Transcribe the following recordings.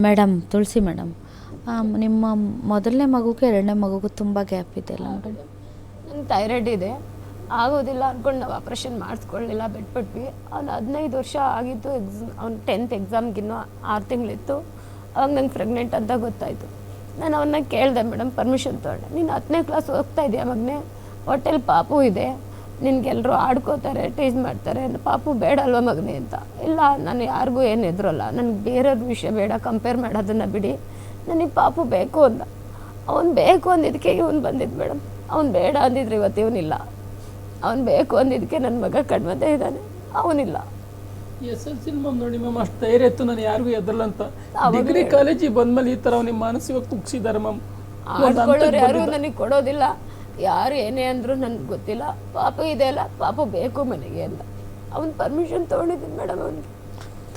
Madam ತುಳಸಿ madam, ನಿಮ್ಮ ಮೊದಲನೇ ಮಗುಗೆ ಎರಡನೇ ಮಗುಗೂ ತುಂಬ ಗ್ಯಾಪ್ ಇದೆ ಅಲ್ಲ ಮೇಡಮ್? ನಂಗೆ ಥೈರಾಯ್ಡ್ ಇದೆ, ಆಗೋದಿಲ್ಲ ಅಂದ್ಕೊಂಡು ನಾವು ಆಪ್ರೇಷನ್ ಮಾಡಿಸ್ಕೊಳ್ಳಿಲ್ಲ, ಬಿಟ್ಬಿಟ್ವಿ. ಅವ್ನು 15 ವರ್ಷ ಆಗಿತ್ತು. ಅವ್ನು 10th ಎಕ್ಸಾಮ್ಗಿನ್ನೂ 6 ತಿಂಗಳಿತ್ತು. ಅವಾಗ ನಂಗೆ ಪ್ರೆಗ್ನೆಂಟ್ ಅಂತ ಗೊತ್ತಾಯಿತು. ನಾನು ಅವನ್ನ ಕೇಳಿದೆ, ಮೇಡಮ್ ಪರ್ಮಿಷನ್ ತೊಗೊಂಡೆ, ನೀನು 10ನೇ ಕ್ಲಾಸ್ ಹೋಗ್ತಾ ಇದೆಯಾ ಮಗನೇ, ಹೊಟ್ಟೆಲಿ ಪಾಪು ಇದೆ, ನಿನಗೆಲ್ಲರೂ ಆಡ್ಕೋತಾರೆ, ಟೀಸ್ ಮಾಡ್ತಾರೆ, ಪಾಪು ಬೇಡ ಅಲ್ವ ಮಗನೇ ಅಂತ. ಇಲ್ಲ, ನಾನು ಯಾರಿಗೂ ಏನು ಎದುರಲ್ಲ, ನನಗೆ ಬೇರೆಯವ್ರ ವಿಷಯ ಬೇಡ, ಕಂಪೇರ್ ಮಾಡೋದನ್ನು ಬಿಡಿ, ನನಗೆ ಪಾಪು ಬೇಕು ಅಂದ. ಅವ್ನು ಬೇಕು ಅಂದಿದ್ದಕ್ಕೆ ಇವನು ಬಂದಿದ್ದು ಮೇಡಮ್. ಅವ್ನು ಬೇಡ ಅಂದಿದ್ರೆ ಇವತ್ತು ಇವನಿಲ್ಲ. ಅವ್ನು ಬೇಕು ಅಂದಿದ್ದಕ್ಕೆ ನನ್ನ ಮಗ ಕಣ್ಮಂದೆ ಇದ್ದಾನೆ, ಅವನಿಲ್ಲ. SLC ನೋಡಿ ಮ್ಯಾಮ್, ಅಷ್ಟು ಧೈರ್ಯ ಇತ್ತು, ನಾನು ಯಾರಿಗೂ ಎದರಲ್ಲ ಅಂತ. ಡಿಗ್ರಿ ಕಾಲೇಜಿಗೆ ಬಂದ್ಮೇಲೆ ಈ ಥರ ನಿಮ್ಮ ಮಾನಸಿಕ ಕುಗ್ಸಿದ್ದಾರೆ ಮ್ಯಾಮ್. ಆಡ್ಕೊಳ್ಳೋರು ಯಾರು ನನಗೆ ಕೊಡೋದಿಲ್ಲ, ಯಾರು ಏನೇ ಅಂದರೂ ನನಗೆ ಗೊತ್ತಿಲ್ಲ. ಪಾಪು ಇದೆ ಅಲ್ಲ, ಪಾಪು ಬೇಕು ಮನೆಗೆ ಅಂತ ಅವ್ನು ಪರ್ಮಿಷನ್ ತೊಗೊಂಡಿದ್ದೀನಿ ಮೇಡಮ್. ಅವನಿಗೆ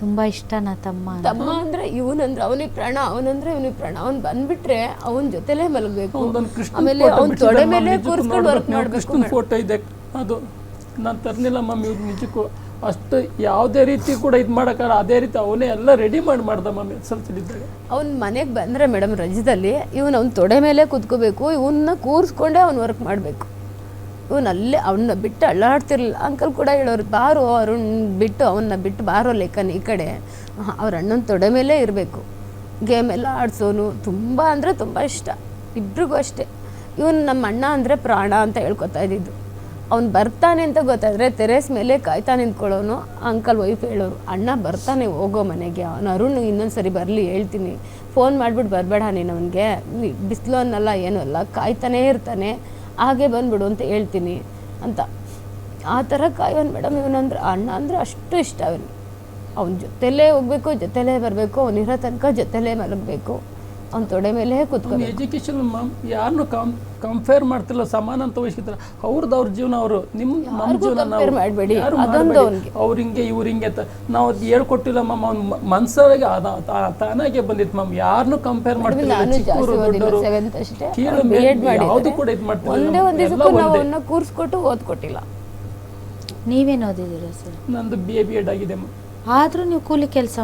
ತುಂಬ ಇಷ್ಟನಾ ತಮ್ಮ? ತಮ್ಮ ಅಂದರೆ ಇವನಂದ್ರೆ ಅವನಿಗೆ ಪ್ರಾಣ, ಅವನಂದ್ರೆ ಇವನಿಗೆ ಪ್ರಾಣ. ಅವ್ನು ಬಂದ್ಬಿಟ್ರೆ ಅವನ ಜೊತೆಲೇ ಮಲಗಬೇಕು, ಆಮೇಲೆ ಅವ್ನ ತೊಡೆ ಮೇಲೆ ಕೂರಿಸ್ಕೊಂಡು ವರ್ಕ್ ಮಾಡಬೇಕು. ಫೋಟೋ ಇದೆ, ಅದು ನಾನು ತರ್ನಿಲ್ಲ ಮ್ಯಾಮ್. ಇವ್ರು ನಿಜಕ್ಕೂ ಅಷ್ಟು ಯಾವುದೇ ರೀತಿ ಕೂಡ ಇದು ಮಾಡೋಕ್ಕಾಗ ಅದೇ ರೀತಿ ಅವನೇ ಎಲ್ಲ ರೆಡಿ ಮಾಡ್ದ ಮ್ಯಾಮ್. SLC ಅವ್ನ ಮನೆಗೆ ಬಂದರೆ ಮೇಡಮ್ ರಜದಲ್ಲಿ ಅವ್ನ ತೊಡೆ ಮೇಲೆ ಕೂತ್ಕೋಬೇಕು, ಇವನ್ನ ಕೂರಿಸ್ಕೊಂಡೇ ಅವ್ನು ವರ್ಕ್ ಮಾಡಬೇಕು. ಇವನಲ್ಲೇ ಅವನ್ನ ಬಿಟ್ಟು ಅಳ್ಳಾಡ್ತಿರ್ಲಿಲ್ಲ. ಅಂಕಲ್ ಕೂಡ ಹೇಳೋರು, ಬಾರೋ ಅರುಣ್ ಬಿಟ್ಟು ಅವನ್ನ ಬಿಟ್ಟು ಬಾರೋ ಲೆಕ್ಕನ ಈ ಕಡೆ. ಅವ್ರ ಅಣ್ಣನ ತೊಡೆ ಮೇಲೆ ಇರಬೇಕು, ಗೇಮೆಲ್ಲ ಆಡ್ಸೋನು. ತುಂಬ ಅಂದರೆ ತುಂಬ ಇಷ್ಟ ಇಬ್ರಿಗೂ ಅಷ್ಟೇ. ಇವನು ನಮ್ಮ ಅಣ್ಣ ಅಂದರೆ ಪ್ರಾಣ ಅಂತ ಹೇಳ್ಕೊತಾ ಇದ್ದಿದ್ದು. ಅವ್ನು ಬರ್ತಾನೆ ಅಂತ ಗೊತ್ತಾದರೆ ಟೆರೇಸ್ ಮೇಲೆ ಕಾಯ್ತಾ ನಿಂತ್ಕೊಳ್ಳೋನು. ಅಂಕಲ್ ವೈಫ್ ಹೇಳೋರು, ಅಣ್ಣ ಬರ್ತಾನೆ ಹೋಗೋ ಮನೆಗೆ, ಅವನು ಅರುಣ್ ಇನ್ನೊಂದು ಸರಿ ಬರಲಿ ಹೇಳ್ತೀನಿ, ಫೋನ್ ಮಾಡಿಬಿಟ್ಟು ಬರಬೇಡ ನೀನು, ಅವನಿಗೆ ಬಿಸಿಲು ಅನ್ನಲ್ಲ ಏನೂ ಅಲ್ಲ, ಕಾಯ್ತಾನೇ ಇರ್ತಾನೆ, ಹಾಗೆ ಬಂದ್ಬಿಡು ಅಂತ ಹೇಳ್ತೀನಿ ಅಂತ. ಆ ಥರ ಕಾಯೋನು ಮೇಡಮ್. ಇವನಂದ್ರೆ ಅಣ್ಣ ಅಂದರೆ ಅಷ್ಟು ಇಷ್ಟ ಅವನಿಗೆ. ಅವನ ಜೊತೆಲೇ ಹೋಗ್ಬೇಕು, ಜೊತೆಲೇ ಬರಬೇಕು, ಅವನಿರೋ ತನಕ ಜೊತೆಲೇ ಮಲಗಬೇಕು, ಅವ್ನ ತೊಡೆ ಮೇಲೆ ಕೂತ್ಕೊಂಡು. ಎಜುಕೇಶನ್ ಮ್ಯಾಮ್ ಯಾರನ್ನು ಕಂಪೇರ್ ಮಾಡ್ತಿಲ್ಲ, ಸಮಾನ ಅಂತ ವಹಿಸ್ತಾರೆ. ಅವ್ರ ಜೀವನ ಅವರು, ನಮ್ಮ ಜೀವನ ಮಾಡಬೇಡಿ. ಅವ್ರ ಹಿಂಗೆ ಇವ್ರ ಹಿಂಗೆ ಅಂತ ನಾವು ಅದು ಹೇಳ್ಕೊಟ್ಟಿಲ್ಲ ಮ್ಯಾಮ್. ಅವ್ನ ಮನ್ಸಾಗೆ ತಾನಾಗೆ ಬಂದಿತ್ತು ಮ್ಯಾಮ್. ಯಾರನ್ನು ಕಂಪೇರ್ ಮಾಡ್ತಿಲ್ಲ, ಯಾವುದು ಕೂಡ ಇದು ಮಾಡ್ತಿಲ್ಲ. ಕೂರಿಸ್ಕೊಟ್ಟು ಓದ್ಕೊಟ್ಟಿಲ್ಲ. ನೀವೇನು ಓದಿದ್ದೀರಾ ಸರ್? ನಂದು BA ಆಗಿದೆ ಮ್ಯಾಮ್. ಆದರೂ ನೀವು ಕೂಲಿ ಕೆಲಸ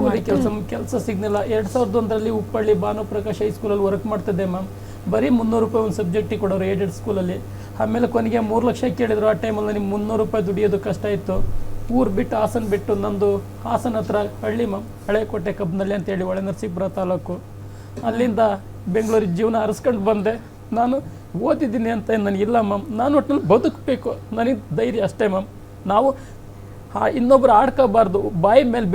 ಕೆಲಸ ಸಿಗ್ನಿಲ್ಲ. 2001ರಲ್ಲಿ ಉಪ್ಪಳ್ಳಿ ಭಾನುಪ್ರಕಾಶ್ ಹೈಸ್ಕೂಲಲ್ಲಿ ವರ್ಕ್ ಮಾಡ್ತಿದ್ದೆ ಮ್ಯಾಮ್. ಬರೀ 300 ರೂಪಾಯಿ ಒಂದು ಸಬ್ಜೆಕ್ಟಿಗೆ ಕೊಡೋರು ಏಡೆಡ್ ಸ್ಕೂಲಲ್ಲಿ. ಆಮೇಲೆ ಕೊನೆಗೆ 3 ಲಕ್ಷ ಕೇಳಿದ್ರು. ಆ ಟೈಮಲ್ಲಿ ನನಗೆ 300 ರೂಪಾಯಿ ದುಡಿಯೋದು ಕಷ್ಟ ಇತ್ತು. ಊರು ಬಿಟ್ಟು ಹಾಸನ ಬಿಟ್ಟು, ನಂದು ಹಾಸನ ಹತ್ರ ಹಳ್ಳಿ ಮ್ಯಾಮ್, ಹಳೆಕೋಟೆ ಕಬ್ಬನಳ್ಳಿ ಅಂತೇಳಿ, ಹೊಳೆನರಸೀಪುರ ತಾಲೂಕು. ಅಲ್ಲಿಂದ ಬೆಂಗಳೂರಿಗೆ ಜೀವನ ಹರಿಸ್ಕೊಂಡು ಬಂದೆ. ನಾನು ಓದಿದ್ದೀನಿ ಅಂತ ನನಗಿಲ್ಲ ಮ್ಯಾಮ್. ನಾನು ಒಟ್ಟಿನಲ್ಲಿ ಬದುಕಬೇಕು, ನನಗೆ ಧೈರ್ಯ ಅಷ್ಟೇ ಮ್ಯಾಮ್. ನಾವು ಇನ್ನೊಬ್ರು ಆಡ್ಕೋಬಾರ್ದು, ಬಾಯಿ ಮೇಲೆ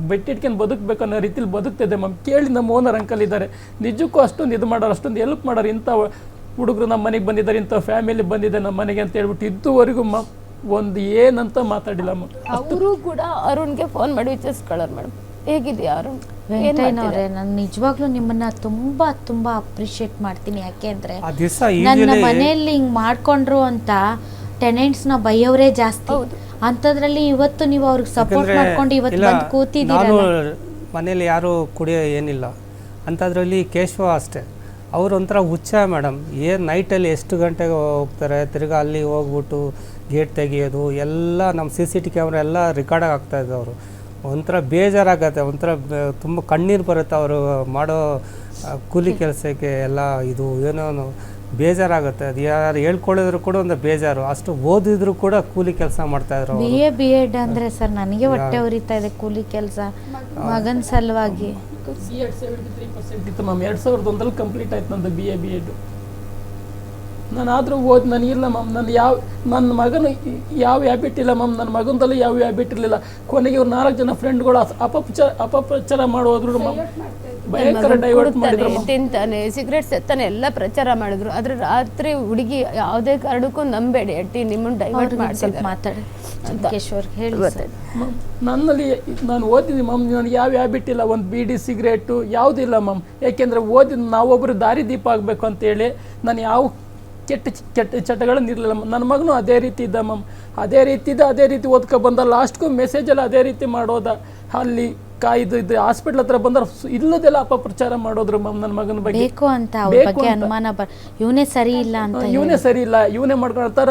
ಬೆಟ್ಟಿಟ್ಕೊಂಡು ಬದುಕಬೇಕು ಅನ್ನೋ ರೀತಿಲಿ ಬದುಕ್ತಿದೆ ಮ್ಯಾಮ್. ಕೇಳಿ ನಮ್ಮ ಓನರ್ ಅಂಕಲ್ ಇದ್ದಾರೆ, ನಿಜಕ್ಕೂ ಅಷ್ಟೊಂದು ಇದು ಮಾಡೋರು, ಅಷ್ಟೊಂದು ಹೆಲ್ಪ್ ಮಾಡೋರು. ಇಂಥ ಹುಡುಗರು ನಮ್ಮ ಮನೆಗೆ ಬಂದಿದ್ದಾರೆ, ಇಂಥ ಫ್ಯಾಮಿಲಿ ಬಂದಿದೆ ನಮ್ಮ ಮನೆಗೆ ಅಂತ ಹೇಳ್ಬಿಟ್ಟು ಇದುವರೆಗೂ ಮ್ಯಾಮ್ ಒಂದು ಏನಂತ ಮಾತಾಡಿಲ್ಲ ಮ್ಯಾಮ್. ಅವರು ಕೂಡ ಅರುಣ್ಗೆ ಫೋನ್ ಮಾಡಿ ವಿಚಾರಿಸ್ಕೊಳ್ಳೋರು, ಮೇಡಮ್ ಹೇಗಿದೆಯಾ ಅರುಣ್? ವೆಂಕಟಯ್ಯನವರೇ, ನಾನು ನಿಜವಾಗ್ಲೂ ನಿಮ್ಮನ್ನ ತುಂಬಾ ತುಂಬಾ ಅಪ್ರಿಷಿಯೇಟ್ ಮಾಡ್ತೀನಿ. ಯಾಕೆಂದ್ರೆ ನನ್ನ ಮನೆಯಲ್ಲಿ ಹಿಂಗೆ ಮಾಡ್ಕೊಂಡ್ರು ಅಂತ ಟೆನೆಂಟ್ಸ್ನ ಬೈಯೋರೇ ಜಾಸ್ತಿ. ಅಂಥದ್ರಲ್ಲಿ ಇವತ್ತು ನೀವು ಅವ್ರಿಗೆ ಸಪೋರ್ಟ್ ಮಾಡ್ಕೊಂಡು ಇವತ್ತು ಬಂದು ಕೂತಿದ್ದೀರ. ಮನೇಲಿ ಯಾರು ಕುಡಿಯೋ ಏನಿಲ್ಲ ಅಂಥದ್ರಲ್ಲಿ ಕೇಶವ ಅಷ್ಟೇ, ಅವರು ಒಂಥರ ಹುಚ್ಚ ಮೇಡಮ್. ನೈಟಲ್ಲಿ ಎಷ್ಟು ಗಂಟೆಗೆ ಹೋಗ್ತಾರೆ, ತಿರ್ಗಾ ಅಲ್ಲಿ ಹೋಗ್ಬಿಟ್ಟು ಗೇಟ್ ತೆಗಿಯೋದು ಎಲ್ಲ ನಮ್ಮ CCTV ಕ್ಯಾಮ್ರಾ ಎಲ್ಲ ರೆಕಾರ್ಡಾಗಿ ಆಗ್ತಾಯಿದ್ದು. ಅವರು ಒಂಥರ ಬೇಜಾರಾಗತ್ತೆ, ಒಂಥರ ತುಂಬ ಕಣ್ಣೀರು ಬರುತ್ತೆ ಅವರು ಮಾಡೋ ಕೂಲಿ ಕೆಲಸಕ್ಕೆ ಎಲ್ಲ. ಇದು ಏನೋ ಬೇಜಾರಾಗುತ್ತೆ. ಅದು ಯಾರು ಹೇಳ್ಕೊಳ್ಳಿದ್ರು ಕೂಡ ಒಂದು ಬೇಜಾರು. ಅಷ್ಟು ಓದಿದ್ರು ಕೂಡ ಕೂಲಿ ಕೆಲಸ ಮಾಡ್ತಾಯಿದ್ರು. BA B.Ed ಅಂದರೆ ಸರ್ ನನಗೆ ಹೊಟ್ಟೆ ಉರಿತಾ ಇದೆ ಕೂಲಿ ಕೆಲಸ ಮಗನ ಸಲುವಾಗಿ. 73% ಇತ್ತು ಮ್ಯಾಮ್. 2001ರಲ್ಲಿ ಕಂಪ್ಲೀಟ್ ಆಯ್ತು ನಂದು BA B.Ed. ನಾನು ಆದರೂ ನನಗಿಲ್ಲ ಮ್ಯಾಮ್. ನನ್ನ ಮಗನ ಯಾವ ಹ್ಯಾಬಿಟ್ ಇಲ್ಲ ಮ್ಯಾಮ್. ನನ್ನ ಮಗನದಲ್ಲಿ ಯಾವ ಹ್ಯಾಬಿಟ್ ಇರಲಿಲ್ಲ. ಕೊನೆಗೆ ಇವ್ರು 4 ಜನ ಫ್ರೆಂಡ್ಗಳು ಅಪಪ್ರಚಾರ ಮಾಡೋದ್ರು ಮ್ಯಾಮ್. ಭಯಂಕರ ಡೈವರ್ಟ್ ಮಾಡಿದ್ರು. ತಿಂತಾನೆ, ಸಿಗರೇಟ್ ಸೇತಾನೆ ಎಲ್ಲ ಪ್ರಚಾರ ಮಾಡಿದ್ರು. ಆದ್ರೆ ರಾತ್ರಿ ಹುಡುಗಿ ಯಾವುದೇ ಕಾರಣಕ್ಕೂ ನಂಬೇಡಿ ಅಟ್ಟಿ, ನಿಮ್ಮನ್ನು ಡೈವರ್ಟ್ ಮಾತಾಡಿ. ನನ್ನಲ್ಲಿ ನಾನು ಓದಿದ್ದೀನಿ ಮ್ಯಾಮ್. ನನಗೆ ಯಾವ ಹ್ಯಾಬಿಟ್ ಇಲ್ಲ, ಒಂದು ಬೀಡಿ ಸಿಗರೇಟು ಯಾವುದಿಲ್ಲ ಮ್ಯಾಮ್. ಯಾಕೆಂದರೆ ಓದಿದ್ದು ನಾವೊಬ್ಬರು ದಾರಿ ದೀಪ ಆಗಬೇಕು ಅಂತೇಳಿ ನಾನು ಯಾವ ಕೆಟ್ಟ ಚಟಗಳನ್ನು ಇರಲಿಲ್ಲ. ನನ್ನ ಮಗನೂ ಅದೇ ರೀತಿ ಇದ್ದ ಮ್ಯಾಮ್. ಅದೇ ರೀತಿ ಓದ್ಕೊ ಬಂದ. ಲಾಸ್ಟ್ಗೂ ಮೆಸೇಜಲ್ಲಿ ಅದೇ ರೀತಿ ಮಾಡೋದ. ಅಲ್ಲಿ ಇದು ಹಾಸ್ಪಿಟ್ಲ್ ಹತ್ರ ಬಂದ್ರೆ ಇಲ್ಲದೆಲ್ಲ ಅಪಪ್ರಚಾರ ಮಾಡೋದ್ರು ಮ್ಯಾಮ್ ನನ್ನ ಮಗನ ಬಗ್ಗೆ. ಬೇಕು ಅಂತ ಅವ್ರ ಬಗ್ಗೆ ಅನುಮಾನ ಇವನೇ ಸರಿ ಇಲ್ಲ ಅಂತ, ಇವನೇ ಸರಿ ಇಲ್ಲ, ಇವನೇ ಮಾಡ್ಕೊಳ್ತಾರ,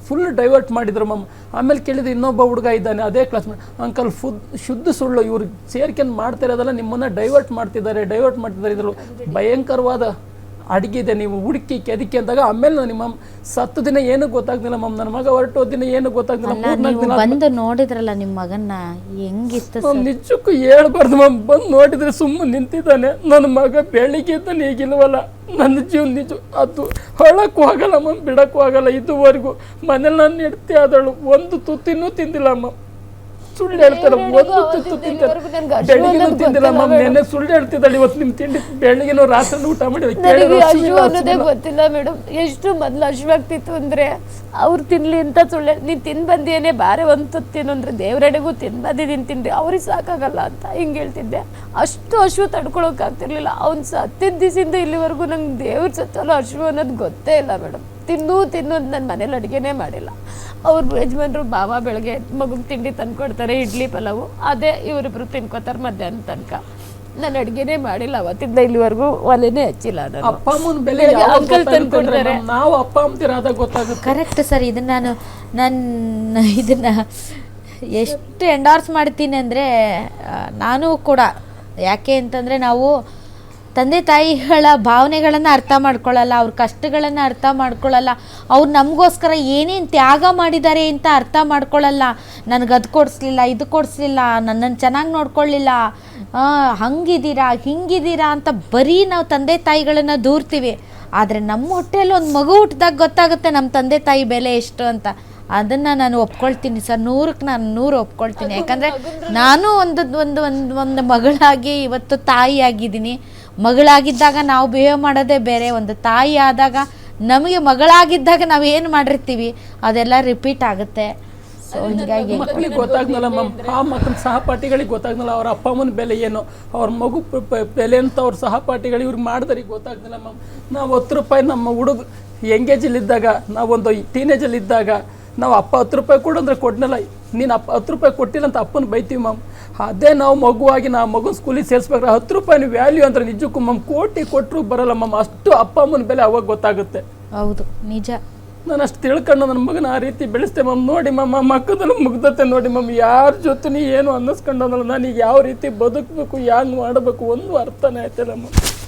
ಫುಲ್ ಡೈವರ್ಟ್ ಮಾಡಿದ್ರು ಮ್ಯಾಮ್. ಆಮೇಲೆ ಕೇಳಿದ್ರೆ ಇನ್ನೊಬ್ಬ ಹುಡುಗ ಇದ್ದಾನೆ ಅದೇ ಕ್ಲಾಸ್ ಅಂಕಲ್ ಶುದ್ಧ ಸುಳ್ಳು, ಇವ್ರು ಸೇರ್ಕೊಂಡು ಮಾಡ್ತಾ ಇರೋದಲ್ಲ, ನಿಮ್ಮನ್ನ ಡೈವರ್ಟ್ ಮಾಡ್ತಿದ್ದಾರೆ ಇದ್ರು ಭಯಂಕರವಾದ ಅಡುಗೆ ನೀವು ಹುಡುಕಿ ಕೆದಕಿ ಅಂದಾಗ ಆಮೇಲೆ ನಾನು ನಿಮ್ಮ ಸತ್ತು ದಿನ ಏನು ಗೊತ್ತಾಗ್ತಿಲ್ಲ ಮ್ಯಾಮ್, ನನ್ನ ಮಗ ಹೊರಟೋ ದಿನ ಏನು ಗೊತ್ತಾಗ್ತಿಲ್ಲ. ಬಂದು ನೋಡಿದ್ರಲ್ಲ ನಿಮ್ಮ ಮಗನ್ನ ಹೆಂಗಿತ್ತು? ನಿಜಕ್ಕೂ ಹೇಳ್ಬಾರ್ದು ಮ್ಯಾಮ್, ಬಂದು ನೋಡಿದ್ರೆ ಸುಮ್ಮನೆ ನಿಂತಿದ್ದಾನೆ. ನನ್ನ ಮಗ ಬೆಳಿಗ್ಗೆ ಇದ್ದಾನೆ, ಈಗಿಲ್ವಲ್ಲ. ನನ್ನ ಜೀವನ ನಿಜ ಅದು ಹೊಳಕ್ಕೂ ಆಗಲ್ಲ ಮ್ಯಾಮ್, ಬಿಡಕ್ಕೂ ಆಗಲ್ಲ. ಇದುವರೆಗೂ ಮನೇಲಿ ನಾನು ಇಡ್ತಿ ಆದಳು ಒಂದು ತುತ್ತಿನೂ ತಿಂದಿಲ್ಲ ಮ್ಯಾಮ್. ಸುಳ್ಳು ಹೇಳ್ತಾರೆ, ಒಂದು ತುತ್ತು ತಿಂತಾರೆ, ಬೆಳಿಗ್ಗೆ ತಿಂದಿಲ್ಲ ಮ್ಯಾಮ್. ನೆನ್ನೆ ಸುಳ್ಳು ಹೇಳ್ತಿದ್ದಾಳೆ, ಇವತ್ತು ನಿಮ್ಮ ತಿಂಡಿ ಬೆಳಿಗ್ಗೆನೂ ರಾತ್ರಿ ಊಟ ಮಾಡಿದ್ರೆ ಹಶು ಅನ್ನೋದೇ ಗೊತ್ತಿಲ್ಲ ಮೇಡಮ್. ಎಷ್ಟು ಮೊದಲು ಹಶುವಾಗ್ತಿತ್ತು ಅಂದ್ರೆ ಅವ್ರು ತಿನ್ಲಿ ಅಂತ ಸುಳ್ಳು, ನೀನು ತಿನ್ ಬಂದೇನೆ ಬಾರೆ ಒಂದು ತುತ್ತಿನ ಅಂದ್ರೆ ದೇವರೆಡೆಗೂ ತಿನ್ ಬಂದಿದ್ದೀನಿ ತಿನ್ರಿ, ಅವ್ರಿಗೆ ಸಾಕಾಗಲ್ಲ ಅಂತ ಹಿಂಗೆ ಹೇಳ್ತಿದ್ದೆ. ಅಷ್ಟು ಹಶು ತಡ್ಕೊಳಕ್ಕಾಗ್ತಿರ್ಲಿಲ್ಲ. ಅವ್ನು ಸತ್ತಿದ್ದ ದಿವಸದಿಂದ ಇಲ್ಲಿವರೆಗೂ ನಂಗೆ ದೇವ್ರ ಸತ್ತಲ್ಲ ಹಶು ಅನ್ನೋದು ಗೊತ್ತೇ ಇಲ್ಲ ಮೇಡಮ್. ತಿನ್ನು ಅಂತ ನನ್ನ ಮನೇಲಿ ಅಡುಗೆನೇ ಮಾಡಿಲ್ಲ. ಅವ್ರ ಯಜಮಾನ್ರು ಬಾವ ಬೆಳಗ್ಗೆ ಮಗುಗೆ ತಿಂಡಿ ತಂದ್ಕೊಡ್ತಾರೆ, ಇಡ್ಲಿ ಪಲಾವು, ಅದೇ ಇವರಿಬ್ರು ತಿನ್ಕೋತಾರೆ ಮಧ್ಯಾಹ್ನ ತನಕ. ನಾನು ಅಡುಗೆನೇ ಮಾಡಿಲ್ಲ ಅವತ್ತಿಂದ ಇಲ್ಲಿವರೆಗೂ, ಒಲೆನೇ ಹಚ್ಚಿಲ್ಲ ನಾನು. ಅಪ್ಪ ಅಮ್ಮನ ಬೆಲೆ ಅಂಕಲ್ ತಂದ್ಕೊಡ್ತಾರೆ, ನಾವು ಅಪ್ಪ ಅಮ್ಮಂದಿರಾದಾಗ ಗೊತ್ತಾಗುತ್ತೆ. Correct sir. ಇದನ್ನ ನಾನು ಇದನ್ನ ಎಷ್ಟು ಎಂಡಾರ್ಸ್ ಮಾಡ್ತೀನಿ ಅಂದರೆ ನಾನು ಕೂಡ. ಯಾಕೆ ಅಂತಂದರೆ ನಾವು ತಂದೆ ತಾಯಿಗಳ ಭಾವನೆಗಳನ್ನು ಅರ್ಥ ಮಾಡ್ಕೊಳ್ಳಲ್ಲ, ಅವ್ರ ಕಷ್ಟಗಳನ್ನು ಅರ್ಥ ಮಾಡ್ಕೊಳ್ಳಲ್ಲ, ಅವ್ರು ನಮಗೋಸ್ಕರ ಏನೇನು ತ್ಯಾಗ ಮಾಡಿದ್ದಾರೆ ಅಂತ ಅರ್ಥ ಮಾಡ್ಕೊಳ್ಳಲ್ಲ. ನನಗೆ ಅದು ಕೊಡಿಸ್ಲಿಲ್ಲ, ಇದು ಕೊಡಿಸ್ಲಿಲ್ಲ, ನನ್ನನ್ನು ಚೆನ್ನಾಗಿ ನೋಡ್ಕೊಳ್ಳಿಲ್ಲ, ಹಂಗಿದ್ದೀರಾ ಹಿಂಗಿದ್ದೀರಾ ಅಂತ ಬರೀ ನಾವು ತಂದೆ ತಾಯಿಗಳನ್ನು ದೂರ್ತೀವಿ. ಆದರೆ ನಮ್ಮ ಹೊಟ್ಟೆಯಲ್ಲಿ ಒಂದು ಮಗು ಹುಟ್ಟಿದಾಗ ಗೊತ್ತಾಗುತ್ತೆ ನಮ್ಮ ತಂದೆ ತಾಯಿ ಬೆಲೆ ಎಷ್ಟು ಅಂತ. ಅದನ್ನು ನಾನು ಒಪ್ಕೊಳ್ತೀನಿ ಸರ್, 100ಕ್ಕೆ ನಾನು 100 ಒಪ್ಕೊಳ್ತೀನಿ. ಯಾಕಂದರೆ ನಾನು ಒಂದು ಮಗಳಾಗಿ ಇವತ್ತು ತಾಯಿ ಆಗಿದ್ದೀನಿ. ಮಗಳಾಗಿದ್ದಾಗ ನಾವು ಬಿಹೇವ್ ಮಾಡೋದೇ ಬೇರೆ, ಒಂದು ತಾಯಿ ಆದಾಗ ನಮಗೆ ಮಗಳಾಗಿದ್ದಾಗ ನಾವು ಏನು ಮಾಡಿರ್ತೀವಿ ಅದೆಲ್ಲ ರಿಪೀಟ್ ಆಗುತ್ತೆ. ಸೊ ಹೀಗಾಗಿ ಮಕ್ಕಳಿಗೆ ಗೊತ್ತಾಗ್ನಲ್ಲ ಮ್ಯಾಮ್, ಆ ಮಕ್ಕಳ ಸಹಪಾಠಿಗಳಿಗೆ ಗೊತ್ತಾಗ್ನಲ್ಲ ಅವ್ರ ಅಪ್ಪ ಅಮ್ಮನ ಬೆಲೆ ಏನು, ಅವ್ರ ಮಗು ಬೆಲೆ ಅಂತ ಅವ್ರ ಸಹಪಾಠಿಗಳು ಇವ್ರಿಗೆ ಮಾಡಿದ್ರೆ ಗೊತ್ತಾಗ್ನಲ್ಲ ಮ್ಯಾಮ್. ನಾವು 10 ರೂಪಾಯಿ ನಮ್ಮ ಹುಡುಗ ಎಂಗೇಜಲ್ಲಿದ್ದಾಗ, ನಾವೊಂದು ಟೀನೇಜಲ್ಲಿದ್ದಾಗ ನಾವು ಅಪ್ಪ 10 ರೂಪಾಯಿ ಕೊಡು ಅಂದರೆ ಕೊಟ್ಟನಲ್ಲ, ನೀನು 10 ರೂಪಾಯಿ ಕೊಟ್ಟಿಲ್ಲ ಅಂತ ಅಪ್ಪನ ಬೈತೀವಿ ಮ್ಯಾಮ್. ಅದೇ ನಾವು ಮಗುವಾಗಿ ನಾವು ಮಗನ ಸ್ಕೂಲಿಗೆ ಸೇರಿಸ್ಬೇಕಾದ್ರೆ 10 ರೂಪಾಯಿ ವ್ಯಾಲ್ಯೂ ಅಂದ್ರೆ ನಿಜಕ್ಕೂ ಮ್ಯಾಮ್ ಕೋಟಿ ಕೊಟ್ಟರು ಬರಲ್ಲ ಮ್ಯಾಮ್. ಅಷ್ಟು ಅಪ್ಪ ಅಮ್ಮನ ಬೆಲೆ ಅವಾಗ ಗೊತ್ತಾಗುತ್ತೆ. ಹೌದು, ನಿಜ. ನಾನು ಅಷ್ಟು ತಿಳ್ಕೊಂಡು ನನ್ನ ಮಗನ ಆ ರೀತಿ ಬೆಳೆಸ್ತೆ ಮ್ಯಾಮ್. ನೋಡಿ ಮ್ಯಾಮ್, ಆ ಮಕ್ಕದನ್ನು ಮುಗ್ದತೆ ನೋಡಿ ಮ್ಯಾಮ್, ಯಾರ ಜೊತೆ ಏನು ಅನ್ನಿಸ್ಕೊಂಡಲ್ಲ, ನನಗೆ ಯಾವ ರೀತಿ ಬದುಕಬೇಕು, ಹ್ಯಾಂಗೆ ಮಾಡಬೇಕು ಒಂದು ಅರ್ಥನೇ ಆಯ್ತಿಲ್ಲ ಮ್ಯಾಮ್.